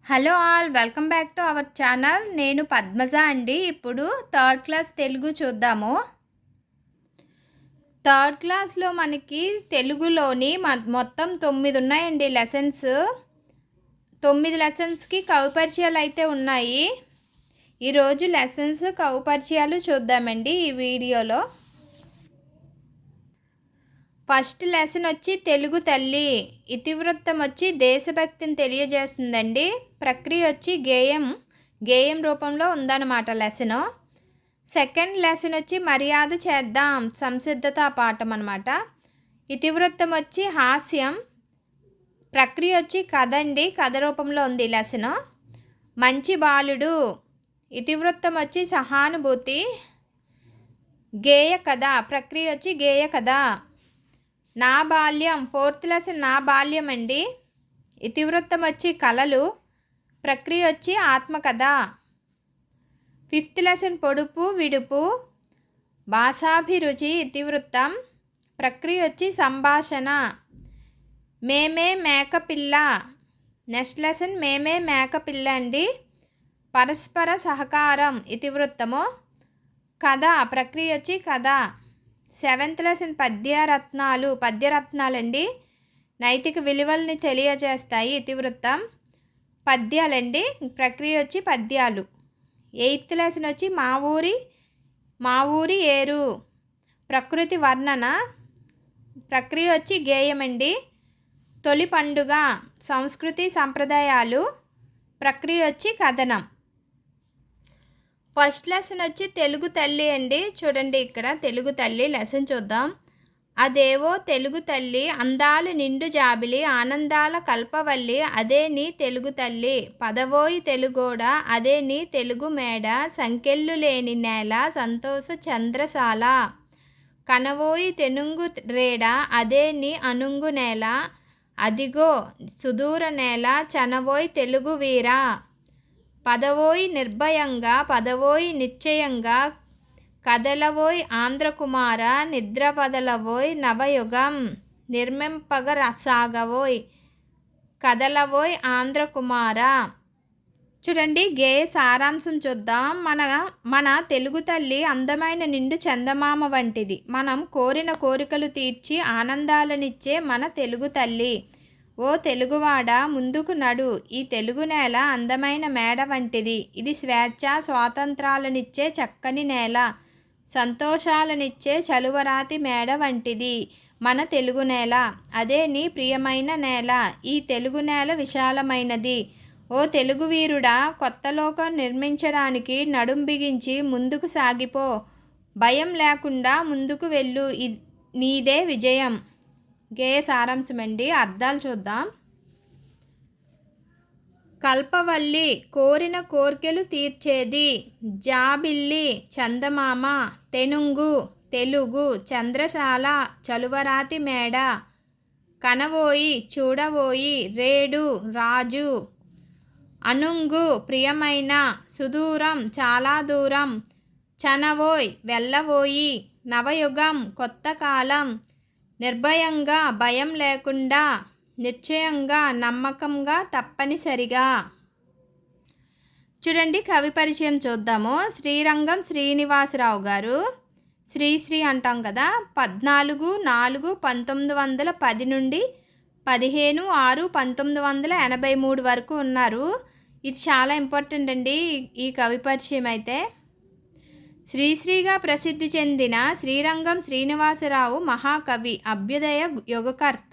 Hello all welcome back to our channel. నేను పద్మజ అండి. ఇప్పుడు థర్డ్ క్లాస్ తెలుగు చూద్దాము. థర్డ్ క్లాస్లో మనకి తెలుగులోని మొత్తం 9 ఉన్నాయండి లెసన్స్. 9 లెసన్స్కి కవిపరిచయాలు అయితే ఉన్నాయి. ఈరోజు లెసన్స్ కవిపరిచయాలు చూద్దామండి ఈ వీడియోలో. ఫస్ట్ లెసన్ వచ్చి తెలుగు తల్లి. ఇతివృత్తం వచ్చి దేశభక్తిని తెలియజేస్తుందండి. ప్రక్రియ వచ్చి గేయం రూపంలో ఉందన్నమాట లెసను. సెకండ్ లెసన్ వచ్చి మర్యాద చేద్దాం, సంసిద్ధత పాఠం అనమాట. ఇతివృత్తం వచ్చి హాస్యం. ప్రక్రియ వచ్చి కథ అండి, కథ రూపంలో ఉంది లెసను. మంచి బాలుడు. ఇతివృత్తం వచ్చి సహానుభూతి. గేయ కథ. ప్రక్రియ వచ్చి గేయ కథ. నా బాల్యం. ఫోర్త్ లెసన్ నా బాల్యం అండి. ఇతివృత్తం వచ్చి కలలు. ప్రక్రియ వచ్చి ఆత్మకథ. ఫిఫ్త్ లెసన్ పొడుపు విడుపు. భాషాభిరుచి. ఇతివృత్తం. ప్రక్రియ వచ్చి సంభాషణ. మేమే మేకపిల్ల. నెక్స్ట్ లెసన్ మేమే మేకపిల్ల అండి. పరస్పర సహకారం. ఇతివృత్తము. కథ. ప్రక్రియ వచ్చి కథ. సెవెంత్ లెసన్ పద్యరత్నాలండి. నైతిక విలువల్ని తెలియజేస్తాయి. ఇతివృత్తం. పద్యాలండి. ప్రక్రియ వచ్చి పద్యాలు. ఎయిత్ లెసన్ వచ్చి మా ఊరి ఏరు. ప్రకృతి వర్ణన. ప్రక్రియ వచ్చి గేయమండి. తొలి పండుగ. సంస్కృతి సంప్రదాయాలు. ప్రక్రియ వచ్చి కథనం. ఫస్ట్ లెసన్ వచ్చి తెలుగు తల్లి అండి. చూడండి ఇక్కడ తెలుగు తల్లి లెసన్ చూద్దాం. అదేవో తెలుగు తల్లి, అందాలు నిండు జాబిలి, ఆనందాల కల్పవల్లి, అదే నీ తెలుగు తల్లి. పదవోయి తెలుగోడ, అదే నీ తెలుగు మేడ, సంకెళ్ళు లేని నేల, సంతోష చంద్రశాల. కనవోయి తెనుంగు రేడ, అదే నీ అనుంగు నేల, అదిగో సుదూర నేల, చనవోయ్ తెలుగు వీరా. పదవోయి నిర్భయంగా, పదవోయి నిశ్చయంగా, కదలవోయ్ ఆంధ్రకుమార, నిద్ర పదలవోయ్ నవయుగం, నిర్మింపగ సాగవోయ్, కదలవోయ్ ఆంధ్రకుమార. చూడండి గేయ సారాంశం చూద్దాం. మన తెలుగు తల్లి అందమైన నిండు చందమామ వంటిది. మనం కోరిన కోరికలు తీర్చి ఆనందాలనిచ్చే మన తెలుగు తల్లి. ఓ తెలుగువాడ ముందుకు నడు, ఈ తెలుగు నేల అందమైన మేడ వంటిది. ఇది స్వేచ్ఛ స్వాతంత్రాలనిచ్చే చక్కని నేల, సంతోషాలనిచ్చే చలువరాతి మేడ వంటిది మన తెలుగు నేల. అదే నీ ప్రియమైన నేల. ఈ తెలుగు నేల విశాలమైనది. ఓ తెలుగు వీరుడా, కొత్త లోకం నిర్మించడానికి నడుం బిగించి ముందుకు సాగిపో. భయం లేకుండా ముందుకు వెళ్ళు, నీదే విజయం. గేయ సారాంశమండి. అర్థాలు చూద్దాం. కల్పవల్లి కోరిన కోర్కెలు తీర్చేది. జాబిల్లి చందమామ. తెనుంగు తెలుగు. చంద్రశాల చలువరాతి మేడ. కనవోయి చూడవోయి రేడు రాజు. అనుంగు ప్రియమైన. సుదూరం చాలా దూరం. చనవోయ్ వెళ్ళవోయి. నవయుగం కొత్త కాలం. నిర్భయంగా భయం లేకుండా. నిశ్చయంగా నమ్మకంగా తప్పనిసరిగా. చూడండి కవి పరిచయం చూద్దాము. శ్రీరంగం శ్రీనివాసరావు గారు. శ్రీశ్రీ అంటాం కదా. 14/4/1910 నుండి 15/6/1983 వరకు ఉన్నారు. ఇది చాలా ఇంపార్టెంట్ అండి ఈ కవి పరిచయం అయితే. శ్రీశ్రీగా ప్రసిద్ధి చెందిన శ్రీరంగం శ్రీనివాసరావు మహాకవి, అభ్యుదయ యుగకర్త,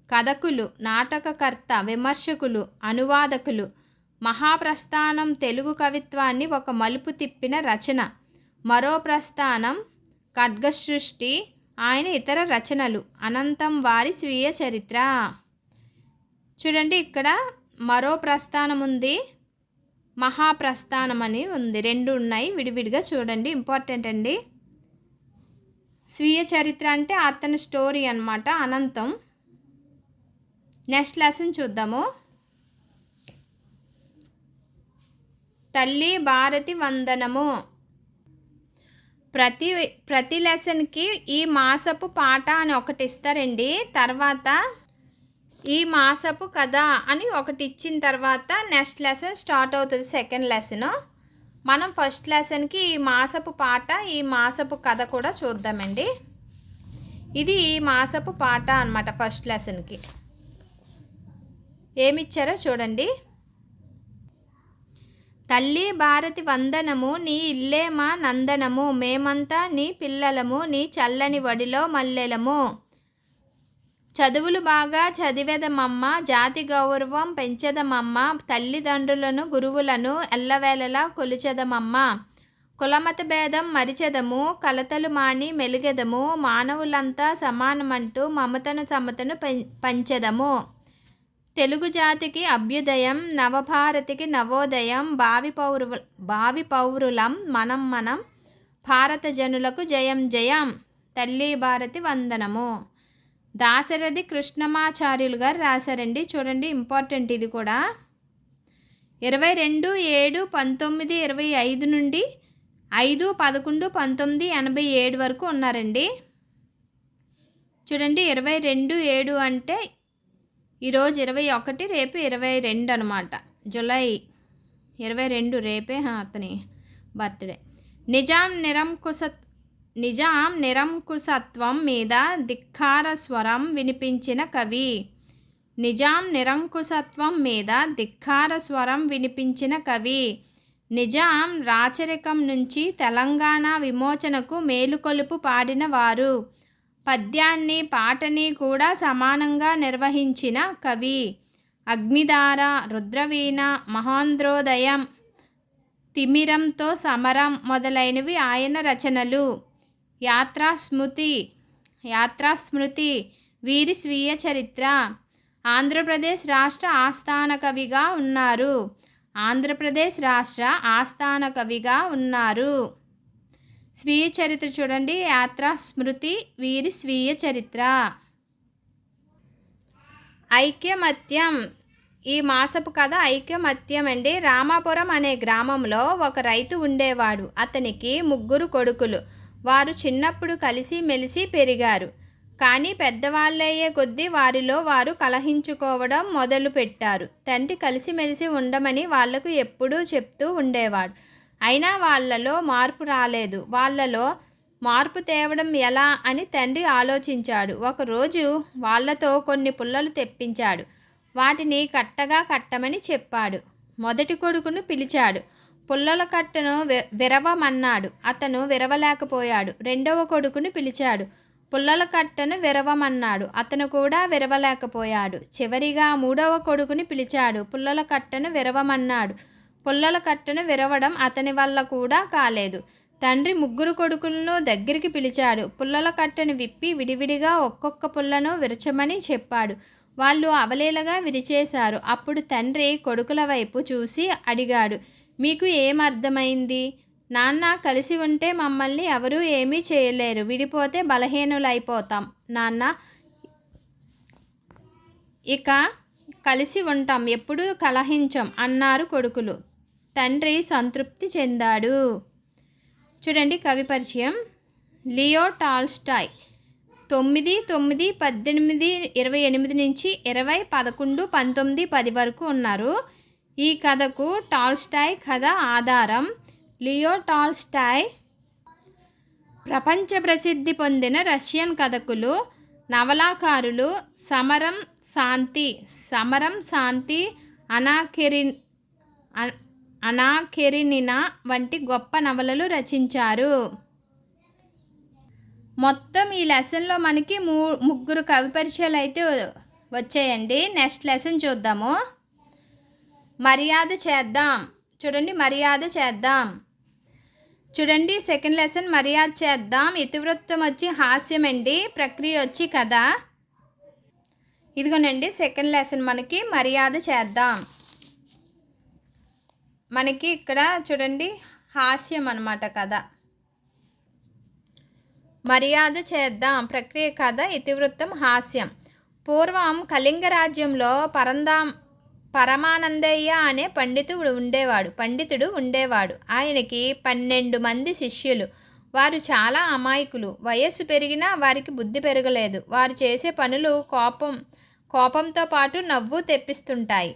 కథకులు, నాటకకర్త, విమర్శకులు, అనువాదకులు. మహాప్రస్థానం తెలుగు కవిత్వాన్ని ఒక మలుపు తిప్పిన రచన. మరో ప్రస్థానం, ఖడ్గసృష్టి, ఆయన ఇతర రచనలు, అనంతం వారి స్వీయ చరిత్ర. చూడండి ఇక్కడ మరో ప్రస్థానం ఉంది, మహాప్రస్థానం అని ఉంది. రెండు ఉన్నాయి విడివిడిగా చూడండి. ఇంపార్టెంట్ అండి. స్వీయ చరిత్ర అంటే అతని స్టోరీ అన్నమాట, అనంతం. నెక్స్ట్ లెసన్ చూద్దాము. తల్లి భారతి వందనము. ప్రతి లెసన్కి ఈ మాసపు పాట అని ఒకటి ఇస్తారండి. తర్వాత ఈ మాసపు కథ అని ఒకటి ఇచ్చిన తర్వాత నెక్స్ట్ లెసన్ స్టార్ట్ అవుతుంది, సెకండ్ లెసన్. మనం ఫస్ట్ లెసన్కి ఈ మాసపు పాట, ఈ మాసపు కథ కూడా చూద్దామండి. ఇది ఈ మాసపు పాట అన్నమాట. ఫస్ట్ లెసన్కి ఏమిచ్చారో చూడండి. తల్లి భారతి వందనము, నీ ఇల్లే మా నందనము, మేమంతా నీ పిల్లలము, నీ చల్లని వడిలో మల్లెలము. చదువులు బాగా చదివేదమమ్మ, జాతి గౌరవం పెంచెదమమ్మ, తల్లిదండ్రులను గురువులను ఎల్లవేళలా కొలిచెదమమ్మ. కులమత భేదం మరిచెదము, కలతలు మాని మెలిగెదము, మానవులంతా సమానమంటూ మమతను సమతను పంచెదము. తెలుగు జాతికి అభ్యుదయం, నవభారతికి నవోదయం, భావి పౌరులం మనం భారత జనులకు జయం జయం. తల్లి భారతి వందనము. దాశరథి కృష్ణమాచార్యులు గారు రాశారండి. చూడండి, ఇంపార్టెంట్ ఇది కూడా. 22/7/1925 నుండి 5/11/1987 వరకు ఉన్నారండి. చూడండి, 22/7 అంటే ఈరోజు 21, రేపు 22 అనమాట. జూలై 22 రేపే అతని బర్త్డే. నిజాం నిరంకుశత్వం మీద ధిక్కార స్వరం వినిపించిన కవి. నిజాం నిరంకుశత్వం మీద ధిక్కార స్వరం వినిపించిన కవి. నిజాం రాచరికం నుంచి తెలంగాణ విమోచనకు మేలుకొలుపు పాడిన వారు. పద్యాన్ని పాటని కూడా సమానంగా నిర్వహించిన కవి. అగ్నిధార, రుద్రవీణ, మహోంద్రోదయం, తిమిరంతో సమరం మొదలైనవి ఆయన రచనలు. యాత్రాస్మృతి, వీరి స్వీయ చరిత్ర. ఆంధ్రప్రదేశ్ రాష్ట్ర ఆస్థాన కవిగా ఉన్నారు. ఆంధ్రప్రదేశ్ రాష్ట్ర ఆస్థాన కవిగా ఉన్నారు. స్వీయ చరిత్ర చూడండి, యాత్రాస్మృతి, వీరి స్వీయ చరిత్ర. ఐకమత్యం, ఈ మాసపు కథ ఐకమత్యం అండి. రామాపురం అనే గ్రామంలో ఒక రైతు ఉండేవాడు. అతనికి 3 కొడుకులు. వారు చిన్నప్పుడు కలిసి మెలిసి పెరిగారు. కానీ పెద్దవాళ్ళయ్యే కొద్దీ వారిలో వారు కలహించుకోవడం మొదలుపెట్టారు. తండ్రి కలిసిమెలిసి ఉండమని వాళ్లకు ఎప్పుడూ చెప్తూ ఉండేవాడు. అయినా వాళ్ళలో మార్పు రాలేదు. వాళ్ళలో మార్పు తేవడం ఎలా అని తండ్రి ఆలోచించాడు. ఒకరోజు వాళ్లతో కొన్ని పుల్లలు తెప్పించాడు. వాటిని కట్టగా కట్టమని చెప్పాడు. మొదటి కొడుకును పిలిచాడు. పుల్లల కట్టను విరవమన్నాడు. అతను విరవలేకపోయాడు. రెండవ కొడుకును పిలిచాడు. పుల్లల కట్టను విరవమన్నాడు. అతను కూడా విరవలేకపోయాడు. చివరిగా 3వ కొడుకుని పిలిచాడు. పుల్లల కట్టను విరవమన్నాడు. పుల్లల కట్టను విరవడం అతని వల్ల కూడా కాలేదు. తండ్రి 3 కొడుకులను దగ్గరికి పిలిచాడు. పుల్లల కట్టను విప్పి విడివిడిగా ఒక్కొక్క పుల్లను విరచమని చెప్పాడు. వాళ్ళు అవలీలగా విరిచేశారు. అప్పుడు తండ్రి కొడుకుల వైపు చూసి అడిగాడు, మీకు ఏమర్థమైంది? నాన్న, కలిసి ఉంటే మమ్మల్ని ఎవరూ ఏమీ చేయలేరు. విడిపోతే బలహీనులైపోతాం నాన్న. ఇక కలిసి ఉంటాం, ఎప్పుడూ కలహించం అన్నారు కొడుకులు. తండ్రి సంతృప్తి చెందాడు. చూడండి కవి పరిచయం. లియో టాల్స్టాయ్ 9/9/1828 నుంచి 20/11/1910 వరకు ఉన్నారు. ఈ కథకు టాల్స్టాయ్ కథ ఆధారం. లియో టాల్స్టాయ్ ప్రపంచ ప్రసిద్ధి పొందిన రష్యన్ కథకులు, నవలాకారులు. సమరం శాంతి, అనాకెరినినా వంటి గొప్ప నవలలు రచించారు. మొత్తం ఈ లెసన్లో మనకి 3 కవి పరిచయాలు అయితే వచ్చాయండి. నెక్స్ట్ లెసన్ చూద్దాము. మర్యాద చేద్దాం. చూడండి, మర్యాద చేద్దాం. చూడండి, సెకండ్ లెసన్ మర్యాద చేద్దాం. ఇతివృత్తం వచ్చి హాస్యం అండి. ప్రక్రియ వచ్చి కథ. ఇదిగోనండి సెకండ్ లెసన్ మనకి మర్యాద చేద్దాం. మనకి ఇక్కడ చూడండి హాస్యం అన్నమాట కథ. మర్యాద చేద్దాం ప్రక్రియ కథ, ఇతివృత్తం హాస్యం. పూర్వం కళింగ రాజ్యంలో పరమానందయ్య అనే పండితుడు ఉండేవాడు. ఆయనకి 12 మంది శిష్యులు. వారు చాలా అమాయకులు. వయస్సు పెరిగినా వారికి బుద్ధి పెరగలేదు. వారు చేసే పనులు కోపంతో పాటు నవ్వు తెప్పిస్తుంటాయి.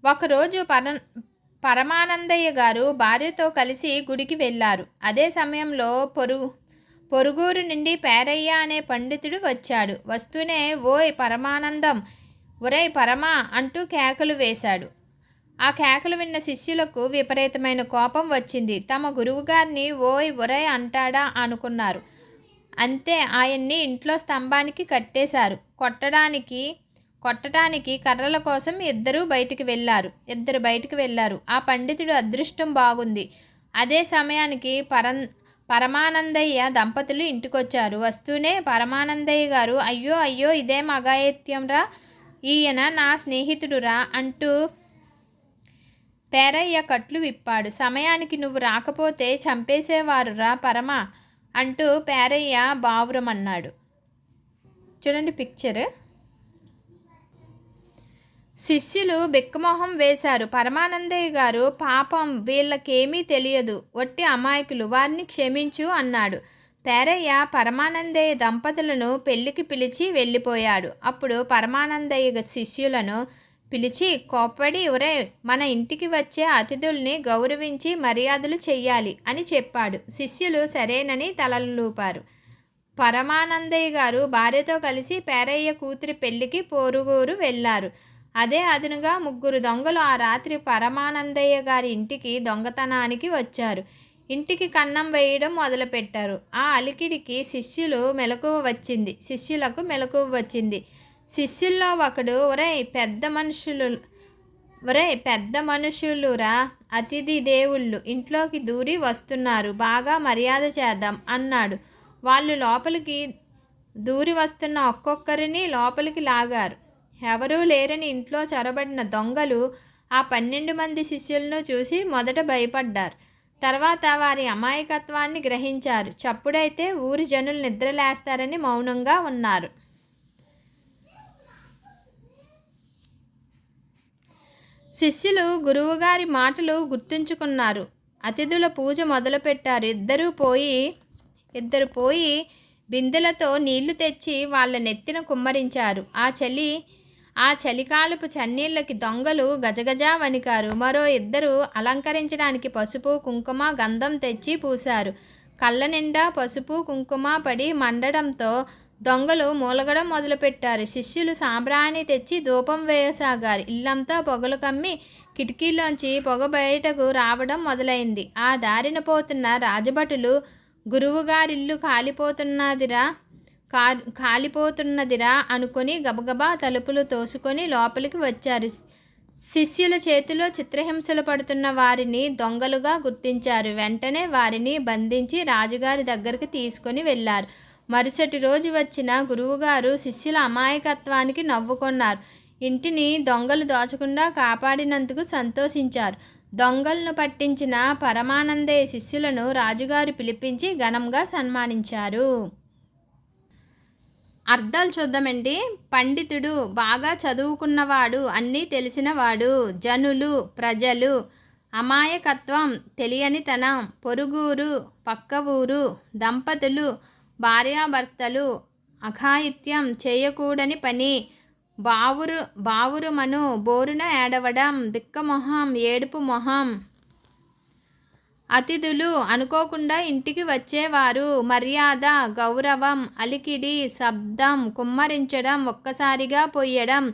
ఒకరోజు పరమానందయ్య గారు భార్యతో కలిసి గుడికి వెళ్ళారు. అదే సమయంలో పొరుగురు నుండి పేరయ్య అనే పండితుడు వచ్చాడు. వస్తూనే ఓయ్ పరమానందం, ఒరేయ్ పరమా అంటూ కేకలు వేశాడు. ఆ కేకలు విన్న శిష్యులకు విపరీతమైన కోపం వచ్చింది. తమ గురువుగారిని ఓయ్ ఒరేయ్ అంటాడా అనుకున్నారు. అంతే, ఆయన్ని ఇంట్లో స్తంభానికి కట్టేశారు. కొట్టడానికి కర్రల కోసం ఇద్దరు బయటికి వెళ్ళారు. ఆ పండితుడు అదృష్టం బాగుంది. అదే సమయానికి పరమానందయ్య దంపతులు ఇంటికొచ్చారు. వస్తూనే పరమానందయ్య గారు అయ్యో అయ్యో ఇదేం అఘాయిత్యంరా, ఈయన నా స్నేహితుడురా అంటూ పేరయ్య కట్లు విప్పాడు. సమయానికి నువ్వు రాకపోతే చంపేసేవారురా పరమా అంటూ పేరయ్య బావురమన్నాడు. చూడండి పిక్చర్. శిష్యులు బిక్కమొహం వేశారు. పరమానందయ్య గారు పాపం వీళ్ళకేమీ తెలియదు, వట్టి అమాయకులు, వారిని క్షమించు అన్నాడు. పేరయ్య పరమానందయ్య దంపతులను పెళ్లికి పిలిచి వెళ్ళిపోయాడు. అప్పుడు పరమానందయ్య శిష్యులను పిలిచి కోప్పడి ఒరే మన ఇంటికి వచ్చే అతిథుల్ని గౌరవించి మర్యాదలు చెయ్యాలి అని చెప్పాడు. శిష్యులు సరేనని తలలూపారు. పరమానందయ్య గారు భార్యతో కలిసి పేరయ్య కూతురి పెళ్లికి పొరుగురు వెళ్ళారు. అదే అదునుగా 3 దొంగలు ఆ రాత్రి పరమానందయ్య గారి ఇంటికి దొంగతనానికి వచ్చారు. ఇంటికి కన్నం వేయడం మొదలుపెట్టారు. ఆ అలికిడికి శిష్యులకు మెలకువ వచ్చింది. శిష్యుల్లో ఒకడు ఒరేయ్ పెద్ద మనుషులురా, అతిథి దేవుళ్ళు ఇంట్లోకి దూరి వస్తున్నారు, బాగా మర్యాద చేద్దాం అన్నాడు. వాళ్ళు లోపలికి దూరి వస్తున్న ఒక్కొక్కరిని లోపలికి లాగారు. ఎవరూ లేరని ఇంట్లో చొరబడిన దొంగలు ఆ 12 మంది శిష్యులను చూసి మొదట భయపడ్డారు. తర్వాత వారి అమాయకత్వాన్ని గ్రహించారు. చప్పుడైతే ఊరి జనులు నిద్రలేస్తారని మౌనంగా ఉన్నారు. శిష్యులు గురువుగారి మాటలు గుర్తుంచుకున్నారు. అతిథుల పూజ మొదలుపెట్టారు. ఇద్దరు పోయి బిందెలతో నీళ్లు తెచ్చి వాళ్ళ నెత్తిన కుమ్మరించారు. ఆ చలికాలపు చన్నీళ్ళకి దొంగలు గజగజా వణికారు. మరో ఇద్దరు అలంకరించడానికి పసుపు కుంకుమ గంధం తెచ్చి పూశారు. కళ్ళ నిండా పసుపు కుంకుమ పడి మండడంతో దొంగలు మూలగడం మొదలుపెట్టారు. శిష్యులు సాంబ్రాణి తెచ్చి ధూపం వేయసాగారు. ఇల్లంతా పొగలు కమ్మి కిటికీలోంచి పొగ బయటకు రావడం మొదలైంది. ఆ దారిన పోతున్న రాజభటులు గురువుగారిల్లు కాలిపోతున్నదిరా అనుకుని గబగబా తలుపులు తోసుకొని లోపలికి వచ్చారు. శిష్యుల చేతిలో చిత్రహింసలు పడుతున్న వారిని దొంగలుగా గుర్తించారు. వెంటనే వారిని బంధించి రాజుగారి దగ్గరికి తీసుకొని వెళ్ళారు. మరుసటి రోజు వచ్చిన గురువుగారు శిష్యుల అమాయకత్వానికి నవ్వుకున్నారు. ఇంటిని దొంగలు దోచకుండా కాపాడినందుకు సంతోషించారు. దొంగలను పట్టించిన పరమానందయ్య శిష్యులను రాజుగారు పిలిపించి ఘనంగా సన్మానించారు. అర్థాలు చూద్దామండి. పండితుడు, బాగా చదువుకున్నవాడు, అన్నీ తెలిసినవాడు. జనులు, ప్రజలు. అమాయకత్వం, తెలియనితనం. పొరుగురు, పక్క ఊరు. దంపతులు, భార్యాభర్తలు. అఘాయిత్యం, చేయకూడని పని. బావురుమను, బోరున ఏడవడం. బిక్కమొహం, ఏడుపు మొహం. అతిథులు, అనుకోకుండా ఇంటికి వచ్చేవారు. మర్యాద, గౌరవం. అలికిడి, శబ్దం. కుమ్మరించడం, ఒక్కసారిగా పొయ్యడం.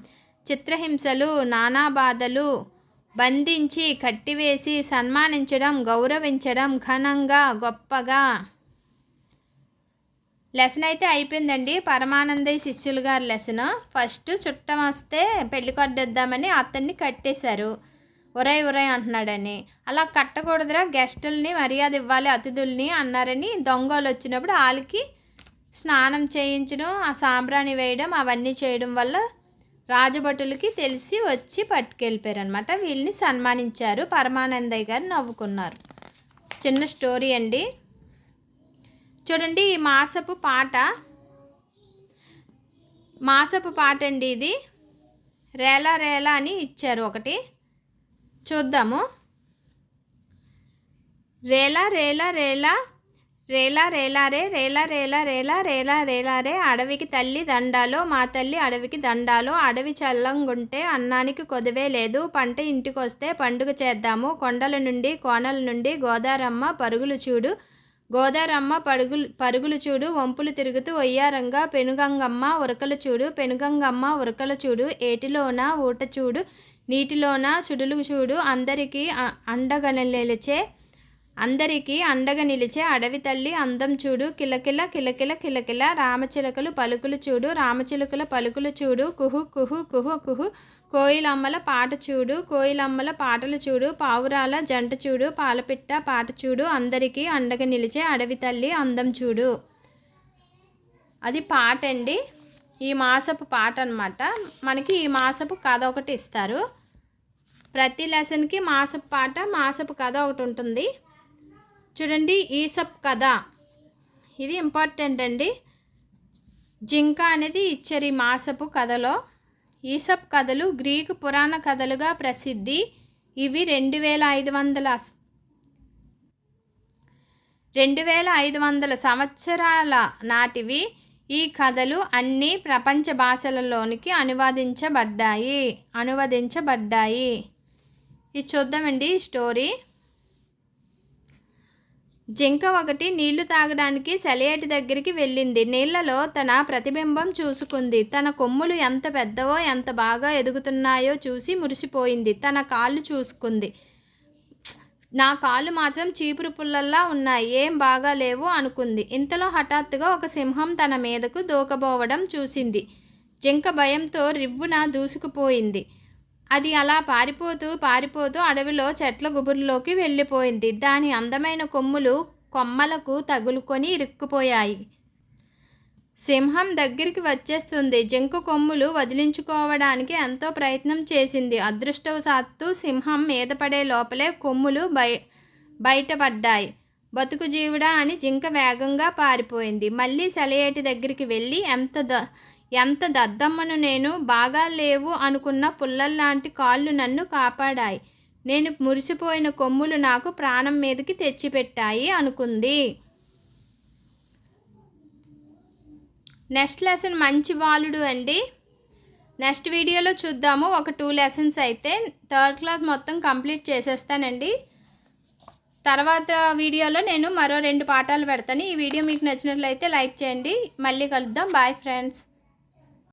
చిత్రహింసలు, నానా బాధలు. బంధించి కట్టివేసి సన్మానించడం, గౌరవించడం, ఘనంగా, గొప్పగా. లెసన్ అయితే అయిపోయిందండి. పరమానందయ్య శిష్యులు గారి లెసన్. ఫస్ట్ చుట్టం వస్తే పెళ్లి కొట్టేద్దామని అతన్ని కట్టేశారు. ఒరై అంటున్నాడని. అలా కట్టకూడదురా, గెస్టుల్ని మర్యాద ఇవ్వాలి, అతిథుల్ని అన్నారని దొంగలు వచ్చినప్పుడు వాళ్ళకి స్నానం చేయించడం, ఆ సాంబ్రాణి వేయడం, అవన్నీ చేయడం వల్ల రాజభటులకి తెలిసి వచ్చి పట్టుకెళ్ళిపోయారు అనమాట. వీళ్ళని సన్మానించారు. పరమానందయ్య గారు నవ్వుకున్నారు. చిన్న స్టోరీ అండి. చూడండి, ఈ మాసపు పాట అండి ఇది. రేలా రేలా అని ఇచ్చారు ఒకటి, చూద్దాము. రేలా రేలా రేలా రేలా రేలా రే రేలా రేలా రేలా రేలా రేలా రే అడవికి తల్లి దండాలో మా తల్లి అడవికి దండాలో అడవి చల్లంగుంటే అన్నానికి కొదవే లేదు పంట ఇంటికొస్తే పండుగ చేద్దాము కొండల నుండి కోనల నుండి గోదారమ్మ పరుగులు చూడు గోదారమ్మ పరుగులు చూడు వంపులు తిరుగుతూ ఒయ్యారంగా పెనుగంగమ్మ ఉరకలు చూడు పెనుగంగమ్మ ఉరకలు చూడు ఏటిలోన ఊట చూడు నీటిలోన సుడులు చూడు అందరికీ అండగా నిలిచే అడవి తల్లి అందం చూడు కిలకిల కిలకిల కిలకిల రామచిలకలు పలుకులు చూడు రామచిలుకల పలుకులు చూడు కుహు కుహు కుహు కుహు కోయిలమ్మల పాట చూడు కోయిలమ్మల పాటలు చూడు పావురాల జంట చూడు పాలపిట్ట పాట చూడు అందరికీ అండగా నిలిచే అడవి తల్లి అందం చూడు. అది పాట అండి. ఈ మాసపు పాట అన్నమాట. మనకి ఈ మాసపు కథ ఒకటి ఇస్తారు. ప్రతి లెసన్కి మాసపు పాట మాసపు కథ ఒకటి ఉంటుంది. చూడండి, ఈసప్ కథ ఇది ఇంపార్టెంట్ అండి. జింక అనేది ఇచ్చారు ఈ మాసపు కథలో. ఈసప్ కథలు గ్రీకు పురాణ కథలుగా ప్రసిద్ధి. ఇవి 2500 సంవత్సరాల నాటివి. ఈ కథలు అన్ని ప్రపంచ భాషలలోనికి అనువదించబడ్డాయి. ఇది చూద్దామండి స్టోరీ. జింక ఒకటి నీళ్లు తాగడానికి సెలయేటి దగ్గరికి వెళ్ళింది. నీళ్లలో తన ప్రతిబింబం చూసుకుంది. తన కొమ్ములు ఎంత పెద్దవో ఎంత బాగా ఎదుగుతున్నాయో చూసి మురిసిపోయింది. తన కాళ్ళు చూసుకుంది. నా కాళ్ళు మాత్రం చీపురు పుల్లల్లా ఉన్నాయి, ఏం బాగా లేవు అనుకుంది. ఇంతలో హఠాత్తుగా ఒక సింహం తన మీదకు దూకబోవడం చూసింది. జింక భయంతో రివ్వున దూసుకుపోయింది. అది అలా పారిపోతూ అడవిలో చెట్ల గుబురులోకి వెళ్ళిపోయింది. దాని అందమైన కొమ్మలకు తగులుకొని ఇరుక్కుపోయాయి. సింహం దగ్గరికి వచ్చేస్తుంది. జింక కొమ్ములు వదిలించుకోవడానికి ఎంతో ప్రయత్నం చేసింది. అదృష్టవశాత్తు సింహం మీద పడే లోపలే కొమ్ములు బయటపడ్డాయి. బతుకు జీవుడా అని జింక వేగంగా పారిపోయింది. మళ్ళీ సెలయేటి దగ్గరికి వెళ్ళి ఎంత దద్దమ్మను, నేను బాగా లేవు అనుకున్న పుల్లల్లాంటి కాళ్ళు నన్ను కాపాడాయి. నేను మురిసిపోయిన కొమ్ములు నాకు ప్రాణం మీదకి తెచ్చిపెట్టాయి అనుకుంది. నెక్స్ట్ లెసన్ మంచి బాలుడు అండి. నెక్స్ట్ వీడియోలో చూద్దాము. ఒక 2 లెసన్స్ అయితే 3rd క్లాస్ మొత్తం కంప్లీట్ చేసేస్తానండి. తర్వాత వీడియోలో నేను మరో 2 పాఠాలు పెడతాను. ఈ వీడియో మీకు నచ్చినట్లయితే లైక్ చేయండి. మళ్ళీ కలుద్దాం. Bye friends.